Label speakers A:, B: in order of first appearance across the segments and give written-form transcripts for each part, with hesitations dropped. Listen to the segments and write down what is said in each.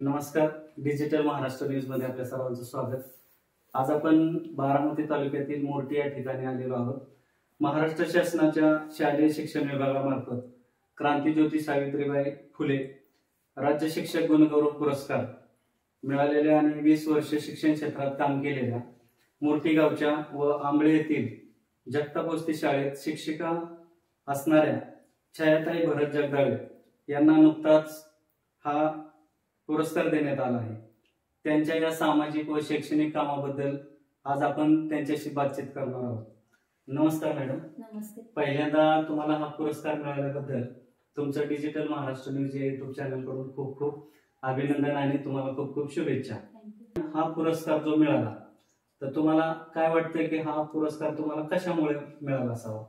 A: नमस्कार. Digital Maharashtra news मध्ये आपल्या सर्वांचं स्वागत. आज आपण बारामती तालुक्यातील मोर्टी या ठिकाणी आलेलो आहोत. महाराष्ट्र शासनाच्या शालेय शिक्षण विभागामार्फत क्रांतीज्योती सावित्रीबाई फुले राज्य शिक्षक गुणगौरव पुरस्कार मिळालेल्या आणि 20 वर्ष शिक्षण क्षेत्रात काम केलेल्या मोर्टी गावच्या व आंबळे येथील जगताप वस्ती शाळेत शिक्षिका असणाऱ्या छायाताई भरत जगदाळे यांना नुकताच हा पुरस्कार देण्यात आला आहे. त्यांच्या या सामाजिक व शैक्षणिक कामाबद्दल आज आपण त्यांच्याशी बातचीत करणार आहोत. नमस्कार मॅडम.
B: नमस्ते.
A: पहिल्यांदा तुम्हाला हा पुरस्कार मिळाल्याबद्दल तुमचं डिजिटल महाराष्ट्र न्यूज या युट्यूब चॅनल कडून खूप खूप अभिनंदन आणि तुम्हाला खूप खूप शुभेच्छा. हा पुरस्कार जो मिळाला तर तुम्हाला काय वाटतंय की हा पुरस्कार तुम्हाला कशामुळे मिळाला असावा?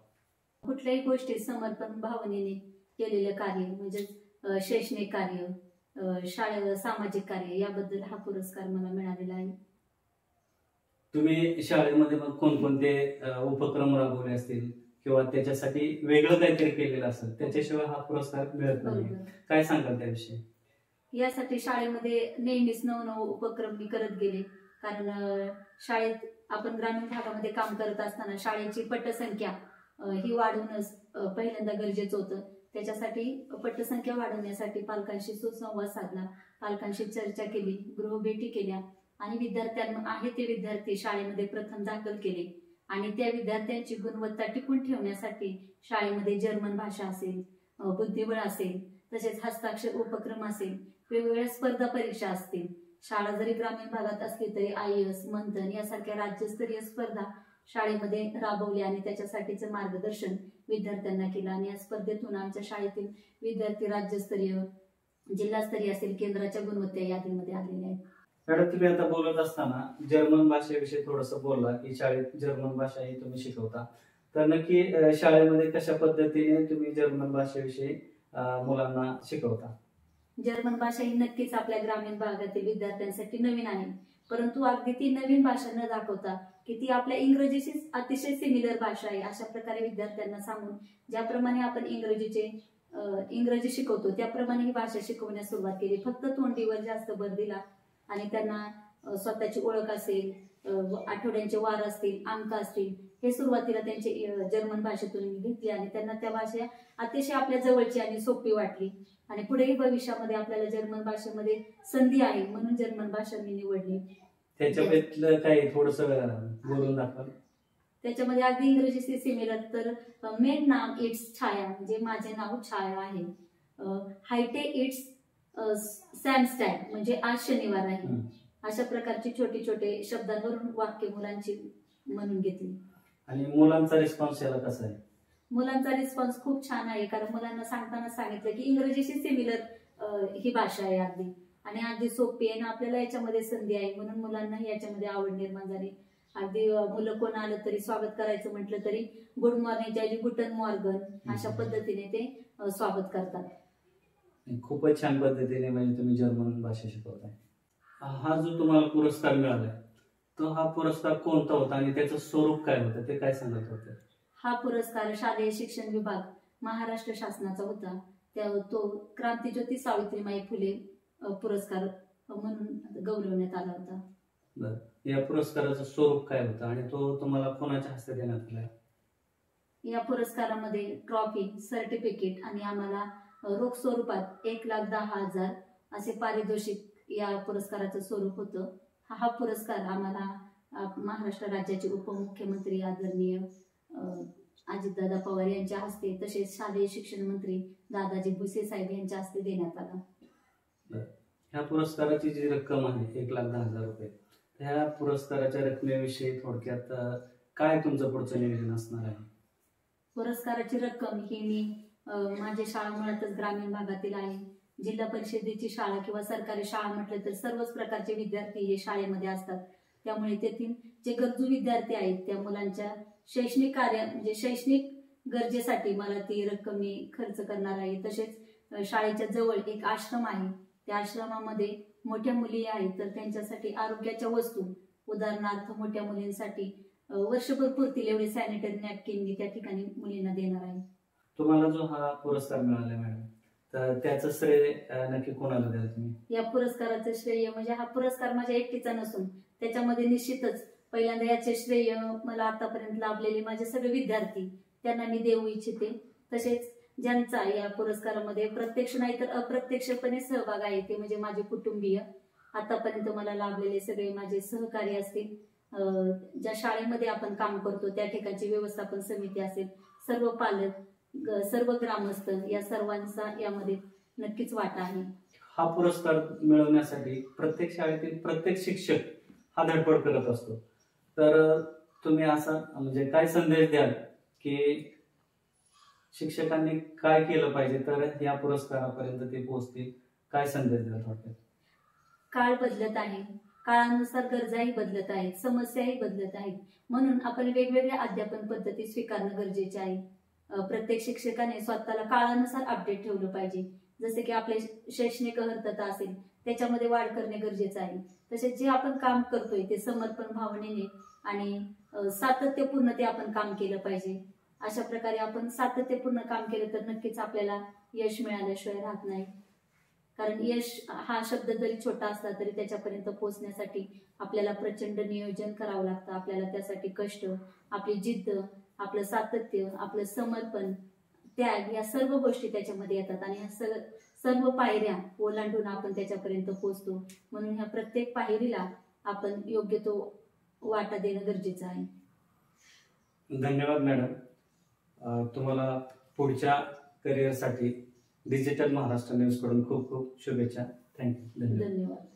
B: कुठल्याही गोष्टी समर्पण भावनेने केलेले कार्य म्हणजे शैक्षणिक कार्य, शाळेवर सामाजिक कार्य याबद्दल हा पुरस्कार मला मिळालेला आहे.
A: तुम्ही शाळेमध्ये मग कोणकोणते उपक्रम राबवले असतील किंवा त्याच्यासाठी वेगळं काहीतरी केलेलं असेल त्याच्याशिवाय हा पुरस्कार मिळत नाही, काय सांगाल त्याविषयी?
B: यासाठी शाळेमध्ये नेहमीच नवनव उपक्रम मी करत गेले. कारण शाळेत आपण ग्रामीण भागामध्ये काम करत असताना शाळेची पटसंख्या ही वाढवणं पहिल्यांदा गरजेचं होतं. त्याच्यासाठी पटसंख्या वाढवण्यासाठी पालकांशी सुसंवाद साधला, पालकांशी चर्चा केली, गृहभेटी केल्या आणि विद्यार्थ्यांना आहे ते विद्यार्थी शाळेमध्ये प्रथम दाखल केले आणि त्या विद्यार्थ्यांची गुणवत्ता टिकून ठेवण्यासाठी शाळेमध्ये जर्मन भाषा असेल, बुद्धिबळ असेल, तसेच हस्ताक्षर उपक्रम असेल, वेगवेगळ्या स्पर्धा परीक्षा असतील. शाळा जरी ग्रामीण भागात असली तरी IAS, मंथन यासारख्या राज्यस्तरीय स्पर्धा शाळेमध्ये राबवल्या आणि त्याच्यासाठीचं मार्गदर्शन विद्यार्थ्यांना केलं आणि या स्पर्धेतून आमच्या शाळेतील विद्यार्थी राज्यस्तरीय, जिल्हास्तरीय असेल केंद्राच्या गुणवत्ता यादीमध्ये आलेले आहेत.
A: मॅडम, तुम्ही आता बोलत असताना जर्मन भाषेविषयी थोडंसं बोलला की शाळेत जर्मन भाषा ही तुम्ही शिकवता, तर नक्की शाळेमध्ये कशा पद्धतीने तुम्ही जर्मन भाषेविषयी मुलांना शिकवता?
B: जर्मन भाषा ही नक्कीच आपल्या ग्रामीण भागातील विद्यार्थ्यांसाठी नवीन आहे, परंतु अगदी ती नवीन भाषा न दाखवता की ती आपल्या इंग्रजीशी अतिशय सिमिलर भाषा आहे अशा प्रकारे विद्यार्थ्यांना सांगून ज्याप्रमाणे आपण इंग्रजी शिकवतो त्याप्रमाणे ही भाषा शिकवण्यास सुरुवात केली. फक्त तोंडीवर जास्त भर दिला आणि त्यांना स्वतःची ओळख असेल, आठवड्यांचे वार असतील, अंक असतील, हे सुरुवातीला त्यांचे जर्मन भाषेतून घेतले आणि त्यांना त्या भाषा अतिशय आपल्या जवळची आणि सोपी वाटली आणि पुढेही भविष्यामध्ये आपल्याला जर्मन भाषेमध्ये संधी आहे म्हणून जर्मन भाषा मी निवडली.
A: त्याच्याबद्दल काही थोडंसं बोलून दाखवा.
B: त्याच्यामध्ये अगदी इंग्रजीशी सिमिलर तर मेन नाम इट्स छाया म्हणजे माझे नाव छाया आहे. हायटे इट्स सॅमस्टॅग म्हणजे आज शनिवार आहे. अशा प्रकारची छोटे छोटे शब्दांवरून वाक्य मुलांची म्हणून घेतली.
A: आणि मुलांचा रिस्पॉन्स याला कसा आहे?
B: मुलांचा रिस्पॉन्स खूप छान आहे, कारण मुलांना सांगताना सांगितलं की इंग्रजीशी सिमिलर ही भाषा आहे अगदी आणि अगदी सोपी आहे ना, आपल्याला याच्यामध्ये संधी आहे म्हणून मुलांनाही याच्यामध्ये आवड निर्माण झाली. अगदी मुलं कोण आलं तरी स्वागत करायचं म्हटलं तरी गुड मॉर्निंग त्याची गुटन मॉर्गन अशा पद्धतीने ते स्वागत करतात.
A: खूपच छान पद्धतीने म्हणजे तुम्ही जर्मन भाषा शिकवताय. हा जो तुम्हाला पुरस्कार मिळालाय तो हा पुरस्कार कोणता होता आणि त्याचं स्वरूप काय होतं ते काय सांगत होते?
B: हा पुरस्कार शालेय शिक्षण विभाग महाराष्ट्र शासनाचा होता. तो क्रांतीज्योती सावित्रीबाई फुले पुरस्कार म्हणून गौरवण्यात आला होता.
A: या पुरस्काराचं स्वरूप काय होतं आणि तो तुम्हाला कोणाच्या हस्ते देण्यात आला?
B: या पुरस्कारामध्ये ट्रॉफी, सर्टिफिकेट आणि आम्हाला रोख स्वरूपात 1,10,000 असे पारितोषिक या पुरस्काराचं स्वरूप होतं. हा पुरस्कार आम्हाला महाराष्ट्र राज्याचे उपमुख्यमंत्री आदरणीय अजितदादा पवार यांच्या हस्ते तसेच शालेय शिक्षण मंत्री दादाजी भुसे साहेब यांच्या हस्ते देण्यात आला.
A: ह्या पुरस्काराची जी रक्कम आहे 1,10,000 रुपये, ह्या पुरस्काराच्या रकमेविषयी थोडक्यात काय तुमचं पुढचं नियोजन असणार आहे?
B: पुरस्काराची रक्कम ही मी माझी शाळा मुळातच ग्रामीण भागातील आहे. जिल्हा परिषदेची शाळा किंवा सरकारी शाळा म्हटलं तर सर्वच प्रकारचे विद्यार्थी हे शाळेमध्ये असतात. त्यामुळे तेथील जे गरजू विद्यार्थी आहेत त्या मुलांच्या शैक्षणिक कार्य म्हणजे शैक्षणिक गरजेसाठी मला ती रक्कम मी खर्च करणार आहे. तसेच शाळेच्या जवळ एक आश्रम आहे, त्या आश्रमामध्ये मोठ्या मुली आहेत तर त्यांच्यासाठी आरोग्याच्या वस्तू, उदाहरणार्थ मोठ्या मुलींसाठी वर्षभर पुरतील एवढे सॅनिटरी नॅपकिन मी त्या ठिकाणी मुलींना देणार आहे.
A: तुम्हाला जो हा पुरस्कार मिळाला मॅडम तर त्याचं श्रेय नक्की कोणाला द्याल तुम्ही?
B: या पुरस्काराचं श्रेय म्हणजे हा पुरस्कार माझ्या एकटीचा नसून त्याच्यामध्ये निश्चितच पहिल्यांदा याचे श्रेय मला आतापर्यंत लाभलेले माझे सगळे विद्यार्थी त्यांना मी देऊ इच्छिते. तसेच ज्यांचा या पुरस्कारामध्ये प्रत्यक्ष नाही तर अप्रत्यक्षपणे सहभाग आहे ते म्हणजे माझे कुटुंबीय, आतापर्यंत मला लाभलेले सगळे माझे सहकारी असतील, ज्या शाळेमध्ये आपण काम करतो त्या ठिकाणची व्यवस्थापन समिती असेल, सर्व पालक, सर्व ग्रामस्थ, या सर्वांचा यामध्ये नक्कीच वाटा आहे.
A: हा पुरस्कार मिळवण्यासाठी प्रत्येक शाळेतील प्रत्येक शिक्षक हा धडपड करत असतो. तर तुम्ही असा म्हणजे काय संदेश द्याल की शिक्षकांनी काय केलं पाहिजे तर या पुरस्कारापर्यंत ते पोहोचतील? काय संदेश द्याल थोडक्यात?
B: काळ बदलत आहे, काळानुसार गरजाही बदलत आहेत, समस्याही बदलत आहेत, म्हणून आपण वेगवेगळ्या अध्यापन पद्धती स्वीकारणं गरजेचे आहे. प्रत्येक शिक्षकाने स्वतःला काळानुसार अपडेट ठेवलं पाहिजे. जसे की आपले शैक्षणिक अहर्तता असेल त्याच्यामध्ये वाढ करणे गरजेचं आहे. तसेच जे आपण काम करतोय ते समर्पण भावनेने आणि सातत्यपूर्ण ते आपण काम केलं पाहिजे. अशा प्रकारे आपण सातत्यपूर्ण काम केलं तर नक्कीच आपल्याला यश मिळाल्याशिवाय राहत नाही. कारण यश हा शब्द जरी छोटा असला तरी त्याच्यापर्यंत पोहोचण्यासाठी आपल्याला प्रचंड नियोजन करावं लागतं. आपल्याला त्यासाठी कष्ट, आपली जिद्द, आपलं सातत्य, आपलं समर्पण, त्याग या सर्व गोष्टी त्याच्यामध्ये येतात आणि ह्या सर्व पायऱ्या ओलांडून आपण त्याच्यापर्यंत पोहोचतो. म्हणून ह्या प्रत्येक पायरीला आपण योग्य तो वाटा देणं गरजेचं आहे.
A: धन्यवाद मॅडम. तुम्हाला पुढच्या करिअरसाठी डिजिटल महाराष्ट्र न्यूज कडून खूप खूप शुभेच्छा. थँक्यू.
B: धन्यवाद.